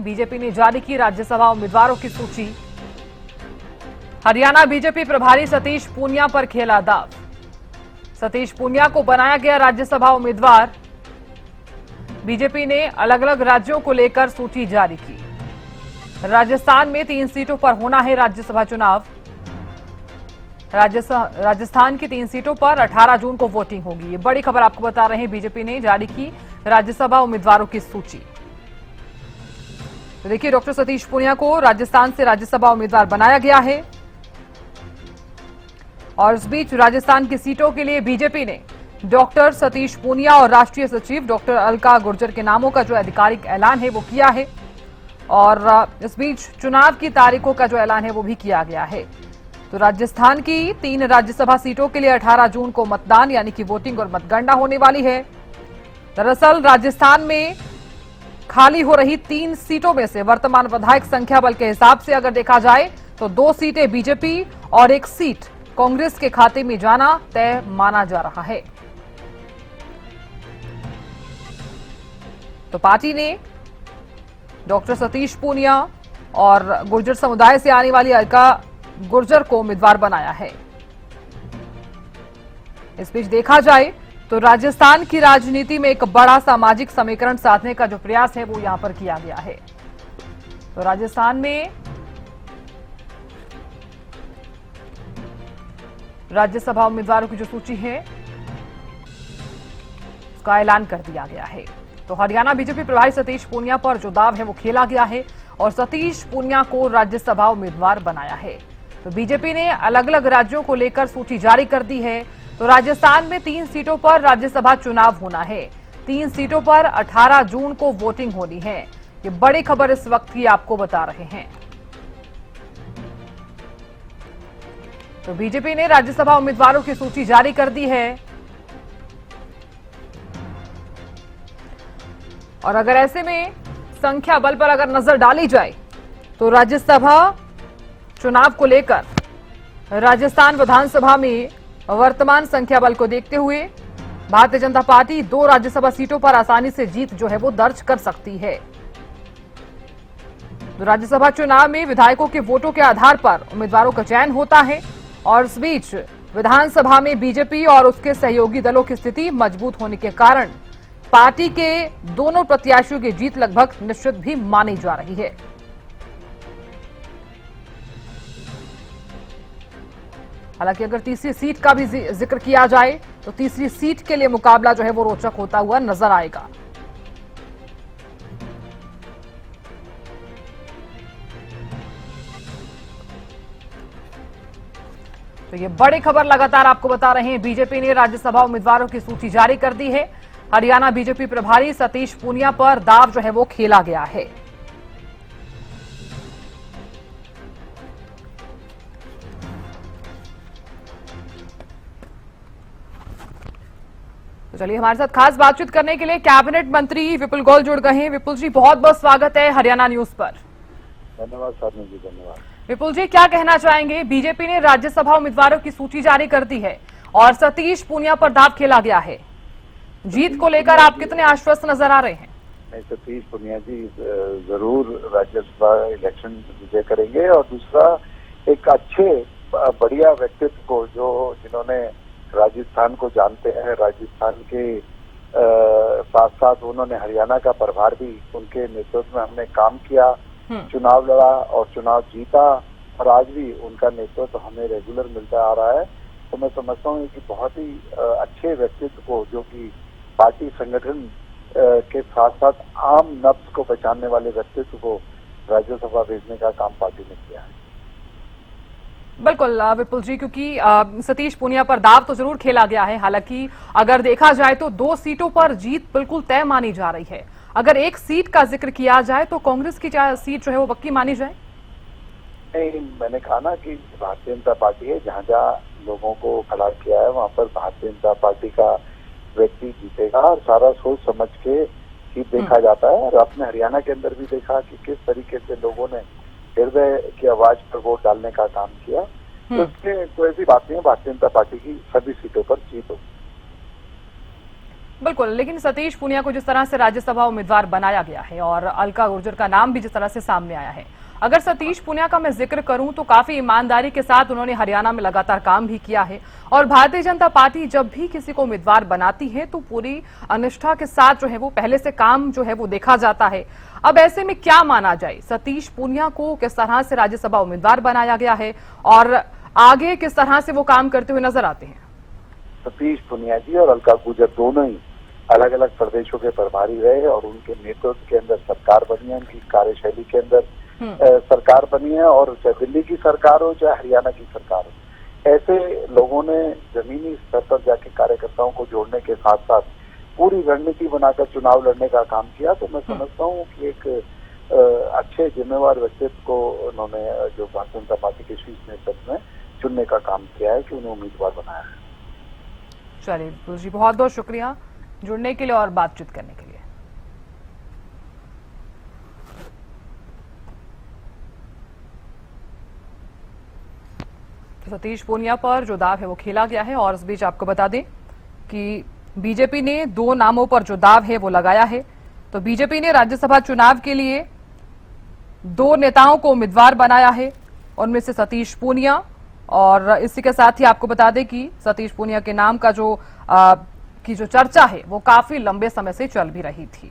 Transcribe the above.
BJP ने जारी की राज्यसभा उम्मीदवारों की सूची। हरियाणा बीजेपी प्रभारी सतीश पूनिया पर खेला दाव। सतीश पूनिया को बनाया गया राज्यसभा उम्मीदवार। बीजेपी ने अलग अलग राज्यों को लेकर सूची जारी की। राजस्थान में 3 सीटों पर होना है राज्यसभा चुनाव। राजस्थान की 3 सीटों पर 18 जून को वोटिंग होगी। ये बड़ी खबर आपको बता रहे हैं, बीजेपी ने जारी की राज्यसभा उम्मीदवारों की सूची। तो देखिए, डॉक्टर सतीश पूनिया को राजस्थान से राज्यसभा उम्मीदवार बनाया गया है। और इस बीच राजस्थान की सीटों के लिए बीजेपी ने डॉक्टर सतीश पूनिया और राष्ट्रीय सचिव डॉक्टर अलका गुर्जर के नामों का जो आधिकारिक ऐलान है वो किया है। और इस बीच चुनाव की तारीखों का जो ऐलान है वो भी किया गया है। तो राजस्थान की 3 राज्यसभा सीटों के लिए 18 जून को मतदान यानी कि वोटिंग और मतगणना होने वाली है। दरअसल राजस्थान में खाली हो रही 3 सीटों में से वर्तमान विधायक संख्या बल के हिसाब से अगर देखा जाए तो 2 सीटें बीजेपी और 1 सीट कांग्रेस के खाते में जाना तय माना जा रहा है। तो पार्टी ने डॉक्टर सतीश पूनिया और गुर्जर समुदाय से आने वाली अलका गुर्जर को उम्मीदवार बनाया है। इस बीच देखा जाए तो राजस्थान की राजनीति में एक बड़ा सामाजिक समीकरण साधने का जो प्रयास है वो यहां पर किया गया है। तो राजस्थान में राज्यसभा उम्मीदवारों की जो सूची है उसका ऐलान कर दिया गया है। तो हरियाणा बीजेपी प्रभारी सतीश पूनिया पर जो दाव है वो खेला गया है और सतीश पूनिया को राज्यसभा उम्मीदवार बनाया है। तो बीजेपी ने अलग अलग राज्यों को लेकर सूची जारी कर दी है। तो राजस्थान में 3 सीटों पर राज्यसभा चुनाव होना है। 3 सीटों पर 18 जून को वोटिंग होनी है। ये बड़ी खबर इस वक्त की आपको बता रहे हैं। तो बीजेपी ने राज्यसभा उम्मीदवारों की सूची जारी कर दी है। और अगर ऐसे में संख्या बल पर अगर नजर डाली जाए तो राज्यसभा चुनाव को लेकर राजस्थान विधानसभा में वर्तमान संख्या बल को देखते हुए भारतीय जनता पार्टी 2 राज्यसभा सीटों पर आसानी से जीत जो है वो दर्ज कर सकती है। तो राज्यसभा चुनाव में विधायकों के वोटों के आधार पर उम्मीदवारों का चयन होता है। और इस बीच विधानसभा में बीजेपी और उसके सहयोगी दलों की स्थिति मजबूत होने के कारण पार्टी के दोनों प्रत्याशियों की जीत लगभग निश्चित भी मानी जा रही है। हालांकि अगर तीसरी सीट का भी जिक्र किया जाए तो तीसरी सीट के लिए मुकाबला जो है वो रोचक होता हुआ नजर आएगा। तो ये बड़ी खबर लगातार आपको बता रहे हैं, बीजेपी ने राज्यसभा उम्मीदवारों की सूची जारी कर दी है। हरियाणा बीजेपी प्रभारी सतीश पूनिया पर दाव जो है वो खेला गया है। तो चलिए, हमारे साथ खास बातचीत करने के लिए कैबिनेट मंत्री विपुल गोयल जुड़ गए हैं। विपुल जी, बहुत बहुत स्वागत है हरियाणा न्यूज पर। धन्यवाद साधना जी, धन्यवाद। विपुल जी, क्या कहना चाहेंगे? बीजेपी ने राज्यसभा उम्मीदवारों की सूची जारी कर दी है और सतीश पूनिया पर दाव खेला गया है। जीत को लेकर आप कितने आश्वस्त नजर आ रहे हैं? नहीं, सतीश पूनिया जी जरूर राज्यसभा इलेक्शन विजय करेंगे। और दूसरा, एक अच्छे बढ़िया व्यक्तित्व को जिन्होंने राजस्थान को जानते हैं, राजस्थान के साथ साथ उन्होंने हरियाणा का प्रभार भी उनके नेतृत्व में हमने काम किया, चुनाव लड़ा और चुनाव जीता। और आज भी उनका नेतृत्व हमें रेगुलर मिलता आ रहा है। तो मैं समझता हूँ कि बहुत ही अच्छे व्यक्तित्व को, जो कि पार्टी संगठन के साथ साथ आम नब्ज को पहचानने वाले व्यक्तित्व को राज्यसभा भेजने का काम पार्टी ने किया है। बिल्कुल विपुल जी, क्योंकि सतीश पूनिया पर दाव तो जरूर खेला गया है। हालांकि अगर देखा जाए तो 2 सीटों पर जीत बिल्कुल तय मानी जा रही है। अगर 1 सीट का जिक्र किया जाए तो कांग्रेस की सीट जो है वो पक्की मानी जाए। नहीं, मैंने कहा ना कि भारतीय जनता पार्टी है, जहाँ जहाँ लोगों को खड़ा किया है वहाँ पर भारतीय जनता पार्टी का व्यक्ति जीतेगा। और सारा सोच समझ के ही देखा जाता है। और आपने हरियाणा के अंदर भी देखा कि किस तरीके से लोगों ने हृदय की आवाज पर वोट डालने का काम किया। तो इसमें कोई ऐसी बात नहीं है, भारतीय जनता पार्टी की सभी सीटों पर जीत होगी। बिल्कुल, लेकिन सतीश पूनिया को जिस तरह से राज्यसभा उम्मीदवार बनाया गया है और अलका गुर्जर का नाम भी जिस तरह से सामने आया है, अगर सतीश पूनिया का मैं जिक्र करूं तो काफी ईमानदारी के साथ उन्होंने हरियाणा में लगातार काम भी किया है और भारतीय जनता पार्टी जब भी किसी को उम्मीदवार बनाती है तो पूरी अनिष्ठा के साथ जो है वो पहले से काम जो है वो देखा जाता है। अब ऐसे में क्या माना जाए, सतीश पूनिया को किस तरह से राज्यसभा उम्मीदवार बनाया गया है और आगे किस तरह से वो काम करते हुए नजर आते हैं? सतीश पूनिया जी और अलका गुर्जर दोनों ही अलग अलग प्रदेशों के प्रभारी रहे और उनके नेतृत्व के अंदर सरकार बनी है, उनकी कार्यशैली के अंदर सरकार बनी है, और चाहे दिल्ली की सरकार हो चाहे हरियाणा की सरकार हो, ऐसे लोगों ने जमीनी स्तर पर जाके कार्यकर्ताओं को जोड़ने के साथ साथ पूरी रणनीति बनाकर चुनाव लड़ने का काम किया। तो मैं समझता हूँ कि एक अच्छे जिम्मेवार व्यक्तित्व को उन्होंने जो भारतीय जनता पार्टी के शीर्ष नेतृत्व में चुनने का काम किया है कि उन्हें उम्मीदवार बनाया है। चलिए जी, बहुत बहुत शुक्रिया जुड़ने के लिए और बातचीत करने के लिए। तो सतीश पूनिया पर जो दाव है वो खेला गया है और इस बीच आपको बता दें कि बीजेपी ने 2 नामों पर जो दाव है वो लगाया है। तो बीजेपी ने राज्यसभा चुनाव के लिए 2 नेताओं को उम्मीदवार बनाया है, उनमें से सतीश पूनिया, और इसी के साथ ही आपको बता दें कि सतीश पूनिया के नाम का जो चर्चा है वो काफी लंबे समय से चल भी रही थी।